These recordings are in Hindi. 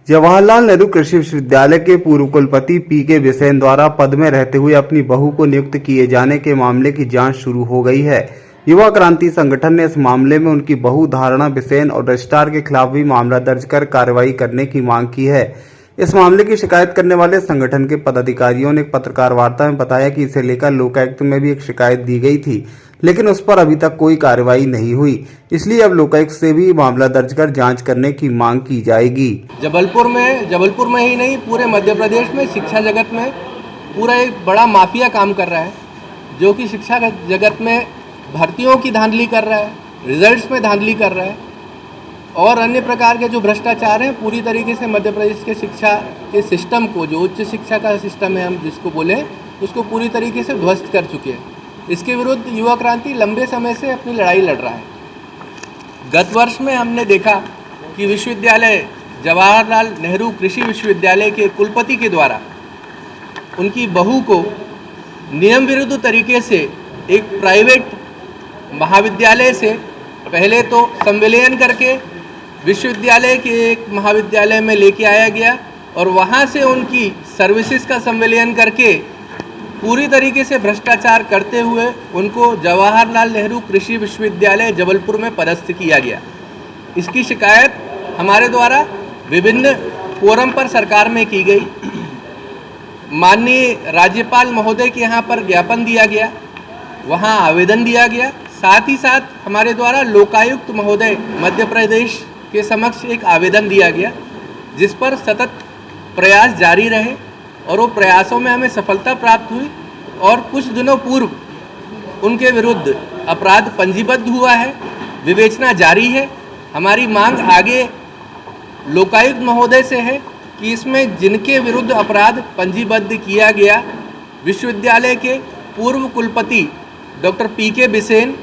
जवाहरलाल नेहरू कृषि विश्वविद्यालय के पूर्व कुलपति पी.के. बिसेन द्वारा पद में रहते हुए अपनी बहू को नियुक्त किए जाने के मामले की जांच शुरू हो गई है। युवा क्रांति संगठन ने इस मामले में उनकी बहू धारणा बिसेन और रजिस्ट्रार के खिलाफ भी मामला दर्ज कर कार्रवाई करने की मांग की है। इस मामले की शिकायत करने वाले संगठन के पदाधिकारियों ने एक पत्रकार वार्ता में बताया कि इसे लेकर लोकायुक्त में भी एक शिकायत दी गई थी, लेकिन उस पर अभी तक कोई कार्रवाई नहीं हुई। इसलिए अब लोकायुक्त से भी मामला दर्ज कर जांच करने की मांग की जाएगी। जबलपुर में ही नहीं, पूरे मध्य प्रदेश में शिक्षा जगत में पूरा एक बड़ा माफिया काम कर रहा है, जो कि शिक्षा जगत में भर्तियों की धांधली कर रहा है, रिजल्ट्स में धांधली कर रहा है और अन्य प्रकार के जो भ्रष्टाचार हैं पूरी तरीके से मध्य प्रदेश के शिक्षा के सिस्टम को, जो उच्च शिक्षा का सिस्टम है हम जिसको बोलें, उसको पूरी तरीके से ध्वस्त कर चुके हैं। इसके विरुद्ध युवा क्रांति लंबे समय से अपनी लड़ाई लड़ रहा है। गत वर्ष में हमने देखा कि विश्वविद्यालय जवाहरलाल नेहरू कृषि विश्वविद्यालय के कुलपति के द्वारा उनकी बहू को नियम विरुद्ध तरीके से एक प्राइवेट महाविद्यालय से पहले तो संविलियन करके विश्वविद्यालय के एक महाविद्यालय में लेके आया गया और वहाँ से उनकी सर्विसेज का संविलियन करके पूरी तरीके से भ्रष्टाचार करते हुए उनको जवाहरलाल नेहरू कृषि विश्वविद्यालय जबलपुर में पदस्थ किया गया। इसकी शिकायत हमारे द्वारा विभिन्न फोरम पर सरकार में की गई। माननीय राज्यपाल महोदय के यहाँ पर ज्ञापन दिया गया, वहाँ आवेदन दिया गया। साथ ही साथ हमारे द्वारा लोकायुक्त महोदय मध्य प्रदेश के समक्ष एक आवेदन दिया गया, जिस पर सतत प्रयास जारी रहे और वो प्रयासों में हमें सफलता प्राप्त हुई और कुछ दिनों पूर्व उनके विरुद्ध अपराध पंजीबद्ध हुआ है, विवेचना जारी है। हमारी मांग आगे लोकायुक्त महोदय से है कि इसमें जिनके विरुद्ध अपराध पंजीबद्ध किया गया, विश्वविद्यालय के पूर्व कुलपति doctor PK. Bisen,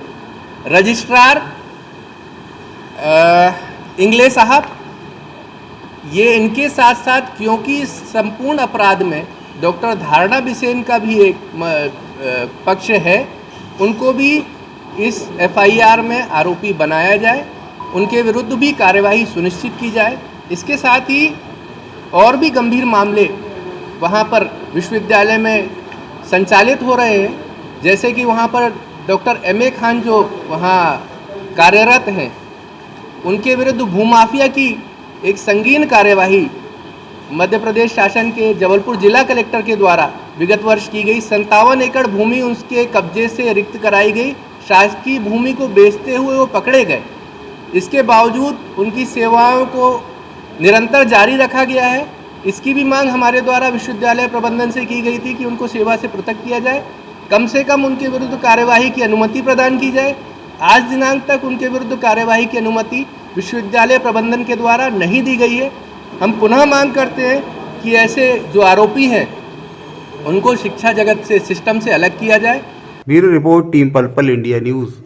registrar Ingle साहब, ये इनके साथ साथ क्योंकि संपूर्ण अपराध में डॉक्टर धारणा बिसेन का भी एक पक्ष है, उनको भी इस एफआईआर में आरोपी बनाया जाए, उनके विरुद्ध भी कार्यवाही सुनिश्चित की जाए। इसके साथ ही और भी गंभीर मामले वहाँ पर विश्वविद्यालय में संचालित हो रहे हैं, जैसे कि वहाँ पर डॉक्टर M.A. खान जो वहाँ कार्यरत हैं, उनके विरुद्ध भूमाफिया की एक संगीन कार्यवाही मध्य प्रदेश शासन के जबलपुर जिला कलेक्टर के द्वारा विगत वर्ष की गई। 57 एकड़ भूमि उसके कब्जे से रिक्त कराई गई। शासकीय भूमि को बेचते हुए वो पकड़े गए। इसके बावजूद उनकी सेवाओं को निरंतर जारी रखा गया है। इसकी भी मांग हमारे द्वारा विश्वविद्यालय प्रबंधन से की गई थी कि उनको सेवा से पृथक किया जाए, कम से कम उनके विरुद्ध कार्यवाही की अनुमति प्रदान की जाए। आज दिनांक तक उनके विरुद्ध कार्यवाही की अनुमति विश्वविद्यालय प्रबंधन के द्वारा नहीं दी गई है। हम पुनः मांग करते हैं कि ऐसे जो आरोपी हैं उनको शिक्षा जगत से, सिस्टम से अलग किया जाए। Bureau report, team purple India news.